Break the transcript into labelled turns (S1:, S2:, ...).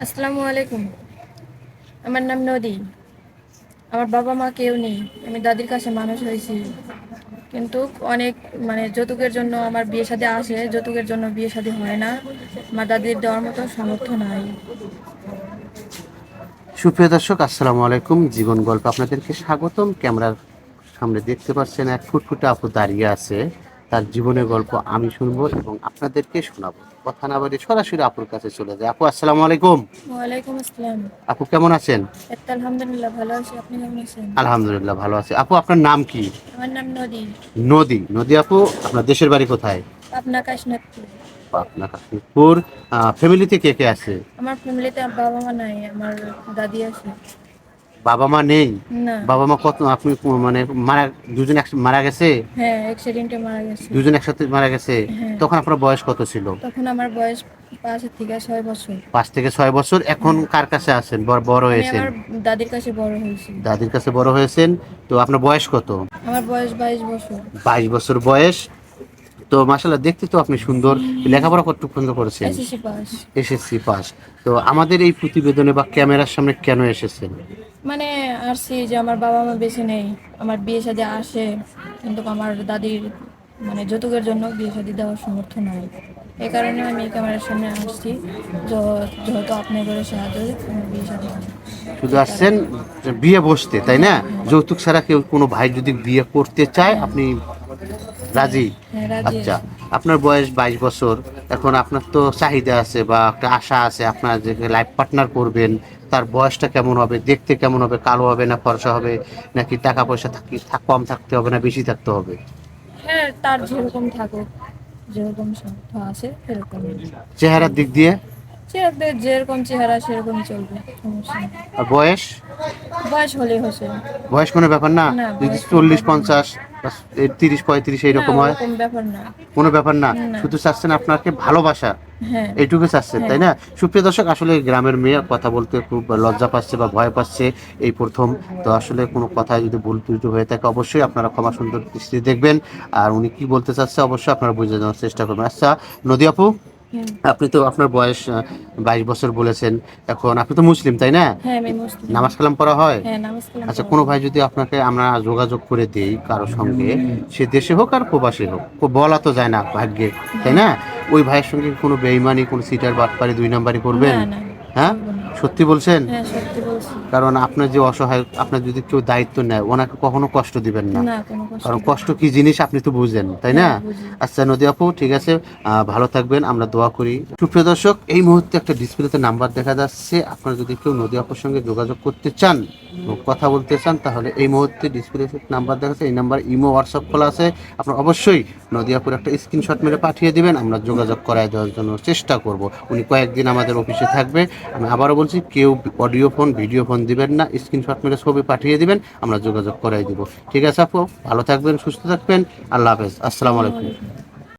S1: আসসালামু আলাইকুম। আমার নাম নদী। আমার বাবা মা কেউ নেই। আমি দাদির কাছে মানুষ হয়েছি, কিন্তু অনেক যৌতুকের জন্য আমার বিয়ে শাদী আসে, যৌতুকের জন্য বিয়ে শাদী হয় না। আমার দাদির দেওয়ার মতো সামর্থ্য নাই।
S2: সুপ্রিয় দর্শক, আসসালামু আলাইকুম। জীবন গল্প আপনাদেরকে স্বাগতম। ক্যামেরার সামনে দেখতে পাচ্ছেন এক ফুটফুটে আপু দাঁড়িয়ে আছে। তার জীবনের গল্প আমি শুনবো এবং আপনাদেরকে শোনাবো। কথা না বলে সরাসরি আপুর কাছে চলে যায়। আপু, আসসালামু আলাইকুম।
S1: ওয়ালাইকুম আসসালাম।
S2: আপু, কেমন আছেন?
S1: আলহামদুলিল্লাহ ভালো আছি। আপনি কেমন আছেন?
S2: আলহামদুলিল্লাহ ভালো আছে। আপু, আপনার নাম কি?
S1: আমার নাম নদী।
S2: নদী। নদী আপু, আপনার দেশের বাড়ি কোথায়?
S1: পাবনা কাশনাথপুর।
S2: পাবনা, কাশ্মীরপুর। ফ্যামিলিতে কে কে আছে?
S1: আমার ফ্যামিলিতে বাবা মা নাই, আমার দাদি আছে।
S2: বাবা মা নেই?
S1: না।
S2: বাবা মা কত, আপনি মানে মারা, দুজন একসাথে মারা গেছে?
S1: হ্যাঁ, অ্যাক্সিডেন্টে মারা গেছে।
S2: দুজন একসাথে মারা গেছে?
S1: হ্যাঁ।
S2: তখন আপনার বয়স কত ছিল?
S1: তখন আমার বয়স 5 থেকে 6 বছর।
S2: 5 থেকে 6 বছর। এখন
S1: হ্যাঁ।
S2: কার কাছে আছেন? বড়
S1: আমি
S2: হয়েছেন?
S1: আমার দাদির কাছে বড় হয়েছি।
S2: দাদির কাছে বড় হয়েছেন। তো আপনার বয়স কত?
S1: আমার বয়স 22 বছর।
S2: 22 বছর বয়স। তো মাশাআল্লাহ, দেখতে তো আপনি সুন্দর। লেখাপড়া কতটুকু পর্যন্ত করেছেন?
S1: SSC pass.
S2: SSC pass. তো আমাদের এই প্রতিবেদনে বা ক্যামেরার সামনে কেন এসেছেন?
S1: মানে আসছি যে আমার বাবা মা বেঁচে নেই, আমার বিয়ে শাদী আসে, কিন্তু আমার দাদির যৌতুকের জন্য বিয়ে শাদী দেওয়ার সামর্থ্য নাই। এই কারণে আমি ক্যামেরার সামনে আসছি, যেহেতু আপনার করে সাহায্য আমার বিয়ে শাদী হয়।
S2: শুধু
S1: এই
S2: আসছেন
S1: কারণে।
S2: বিয়ে বসতে, তাই না?
S1: হ্যাঁ, হ্যাঁ।
S2: যৌতুক ছাড়া কেউ, কোনো ভাই যদি বিয়ে করতে চায়,
S1: হ্যাঁ,
S2: আপনি
S1: হ্যাঁ,
S2: রাজি?
S1: হ্যাঁ, রাজি
S2: আচ্ছা।
S1: আছি।
S2: আপনার বয়স 22 বছর। এখন আপনার তো চাহিদা আছে বা একটা আশা আছে, আপনার যে লাইফ পার্টনার করবেন তার বয়সটা কেমন হবে, দেখতে কেমন হবে, কালো হবে না ফর্সা হবে, নাকি টাকা পয়সা কম থাকতে হবে না বেশি থাকতে হবে?
S1: হ্যাঁ, তার যেরকম থাকুক, যেরকম সামর্থ্য আছে সেরকমই
S2: চেহারার
S1: চলবে।
S2: দিক দিয়ে?
S1: যেরকম চেহারা সেরকমই চলবে, সমস্যা নেই।
S2: আর বয়স?
S1: বয়স হলেই হচ্ছে।
S2: বয়স কোনো ব্যাপার না?
S1: না,
S2: যদি
S1: বয়স কোনো ব্যাপার না।
S2: 40 50 বা 30 35
S1: না,
S2: এইরকম হয়?
S1: ওরকম ব্যাপার না।
S2: কোনো ব্যাপার না?
S1: না।
S2: শুধু চাচ্ছেন আপনাকে ভালোবাসা,
S1: হ্যাঁ,
S2: এইটুকু চাচ্ছেন,
S1: হ্যাঁ।
S2: তাই না? সুপ্রিয় দর্শক, আসলে গ্রামের মেয়ে কথা বলতে খুব লজ্জা পাচ্ছে বা ভয় পাচ্ছে, এই প্রথম। তো আসলে কোনো কথায় যদি ভুল ত্রুটি হয়ে থাকে অবশ্যই আপনারা ক্ষমা সুন্দর দৃষ্টিতে দেখবেন। আর উনি কি বলতে চাচ্ছে অবশ্যই আপনারা বুঝে যাওয়ার চেষ্টা করবেন। আচ্ছা নদী আপু,
S1: হুম।
S2: আপনি তো আপনার বয়স 22 বছর বলেছেন। এখন আপনি তো মুসলিম, তাই না?
S1: হ্যাঁ, আমি মুসলিম।
S2: নামাজ কালাম পড়া হয়?
S1: হ্যাঁ, নামাজ কালাম
S2: আচ্ছা,
S1: পড়া
S2: কোনো
S1: হয়।
S2: ভাই যদি আপনাকে আমরা যোগাযোগ করে দেই কারো সঙ্গে, সে দেশে হোক আর প্রবাসী হোক, বলা তো যায় না ভাগ্যে, তাই
S1: হ্যাঁ।
S2: না? ওই ভাইয়ের সঙ্গে কোনো বেইমানি, কোনো সিটার বাটপারি, 2 নাম্বারি করবেন?
S1: না, না,
S2: হ্যাঁ,
S1: করব না।
S2: সত্যি বলছেন?
S1: হ্যাঁ, সত্যি বলছি।
S2: কারণ আপনার যে অসহায়, আপনার যদি কেউ দায়িত্ব নেয়, ওনাকে কখনো কষ্ট দিবেন না।
S1: না, কোনো কষ্ট
S2: কারণ
S1: দেব
S2: কষ্ট
S1: না।
S2: কি জিনিস আপনি তো বুঝেন, তাই না?
S1: হ্যাঁ, বুঝি।
S2: আচ্ছা নদী আপু, ঠিক আছে। ভালো থাকবেন, আমরা দোয়া করি। সুপ্রিয় দর্শক, এই মুহূর্তে একটা ডিসপ্লেতে নাম্বার দেখা যাচ্ছে। আপনারা যদি কেউ নদী আপুর সঙ্গে যোগাযোগ করতে চান, কথা বলতে চান, তাহলে এই মুহূর্তে ডিসপ্লেতে নাম্বার দেখা যাচ্ছে, এই নাম্বার ইমো হোয়াটসঅ্যাপ খোলা আছে। আপনারা অবশ্যই নদী আপুর একটা স্ক্রিনশট মেরে পাঠিয়ে দিবেন, আমরা যোগাযোগ করায় দেওয়ার জন্য চেষ্টা করব। উনি কয়েকদিন আমাদের অফিসে থাকবে। আমি আবারও বলছি, কেউ অডিও ফোন ভিডিও ফোন দিবেন না, স্ক্রিনশট মেরে ছবি পাঠিয়ে দিবেন, আমরা যোগাযোগ করাই দিব। ঠিক আছে আপু, ভালো থাকবেন, সুস্থ থাকবেন। আল্লাহ হাফেজ, আসসালামু
S1: আসসালামু
S2: আলাইকুম।
S1: আলাইকুম।